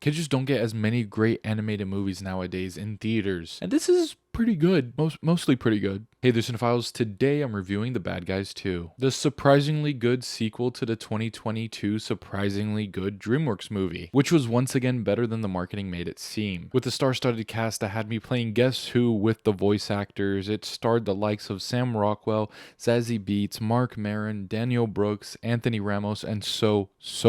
Kids just don't get as many great animated movies nowadays in theaters. And this is pretty good. Mostly pretty good. Hey there, Cinephiles. Today I'm reviewing The Bad Guys 2, the surprisingly good sequel to the 2022 surprisingly good DreamWorks movie, which was once again better than the marketing made it seem. With the star-studded cast that had me playing Guess Who with the voice actors, it starred the likes of Sam Rockwell, Zazie Beetz, Mark Maron, Daniel Brooks, Anthony Ramos, and so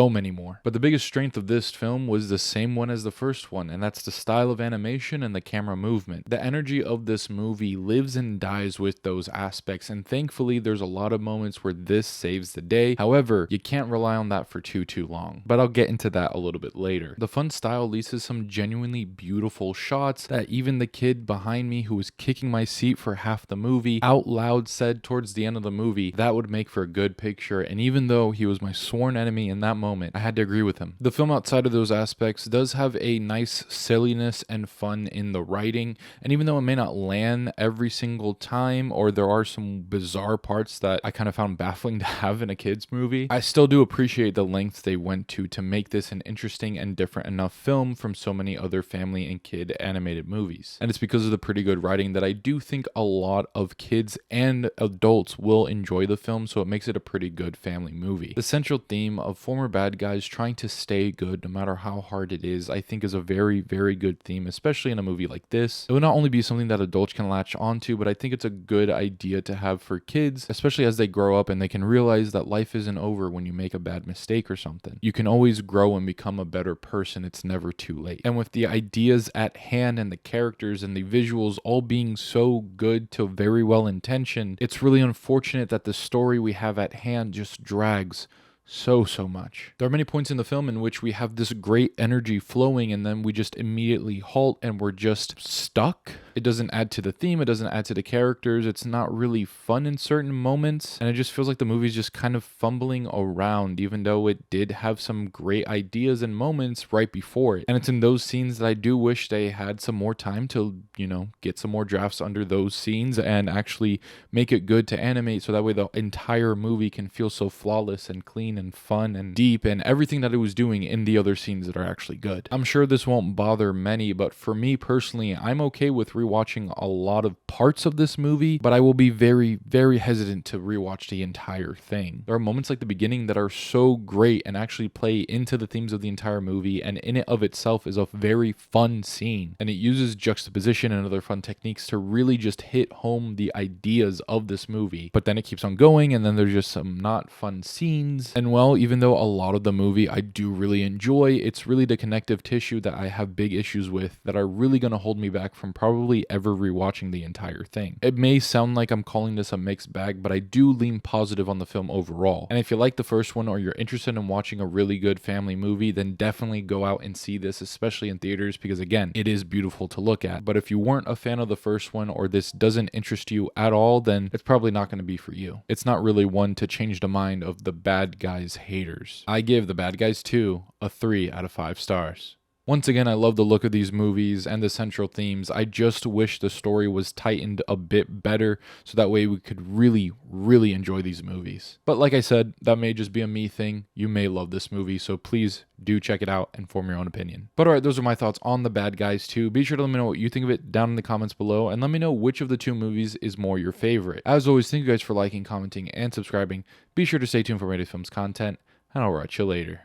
many more. But the biggest strength of this film was the same one as the first one, and that's the style of animation and the camera movement. The energy of this movie lives and dies with those aspects, and thankfully there's a lot of moments where this saves the day. However, you can't rely on that for too long, but I'll get into that a little bit later. The fun style leads to some genuinely beautiful shots that even the kid behind me who was kicking my seat for half the movie out loud said towards the end of the movie that would make for a good picture, and even though he was my sworn enemy in that moment, I had to agree with him. The film outside of those aspects does have a nice silliness and fun in the writing, and even though it may not land every single time, or there are some bizarre parts that I kind of found baffling to have in a kid's movie, I still do appreciate the lengths they went to make this an interesting and different enough film from so many other family and kid animated movies. And it's because of the pretty good writing that I do think a lot of kids and adults will enjoy the film, so it makes it a pretty good family movie. The central theme of former bad guys trying to stay good no matter how hard it is, I think is a very good theme, especially in a movie like this. It would not only be something that adults can latch onto, but I think it's a good idea to have for kids, especially as they grow up and they can realize that life isn't over when you make a bad mistake or something. You can always grow and become a better person. It's never too late. And with the ideas at hand and the characters and the visuals all being so good to very well intentioned, it's really unfortunate that the story we have at hand just drags so much. There are many points in the film in which we have this great energy flowing and then we just immediately halt and we're just stuck. It doesn't add to the theme, it doesn't add to the characters, it's not really fun in certain moments, and it just feels like the movie's just kind of fumbling around, even though it did have some great ideas and moments right before it. And it's in those scenes that I do wish they had some more time to, get some more drafts under those scenes and actually make it good to animate, so that way the entire movie can feel so flawless and clean and fun and deep and everything that it was doing in the other scenes that are actually good. I'm sure this won't bother many, but for me personally, I'm okay with rewatching a lot of parts of this movie, but I will be very hesitant to rewatch the entire thing. There are moments like the beginning that are so great and actually play into the themes of the entire movie, and in it of itself is a very fun scene, and it uses juxtaposition and other fun techniques to really just hit home the ideas of this movie. But then it keeps on going, and then there's just some not fun scenes, and well, even though a lot of the movie I do really enjoy, it's really the connective tissue that I have big issues with that are really going to hold me back from probably ever rewatching the entire thing. It may sound like I'm calling this a mixed bag, but I do lean positive on the film overall. And if you like the first one or you're interested in watching a really good family movie, then definitely go out and see this, especially in theaters, because again, it is beautiful to look at. But if you weren't a fan of the first one or this doesn't interest you at all, then it's probably not going to be for you. It's not really one to change the mind of the bad guys haters. I give The Bad Guys 2 a 3 out of 5 stars. Once again, I love the look of these movies and the central themes. I just wish the story was tightened a bit better so that way we could really enjoy these movies. But like I said, that may just be a me thing. You may love this movie, so please do check it out and form your own opinion. But alright, those are my thoughts on The Bad Guys 2. Be sure to let me know what you think of it down in the comments below, and let me know which of the two movies is more your favorite. As always, thank you guys for liking, commenting, and subscribing. Be sure to stay tuned for Rated Films content, and I'll watch you later.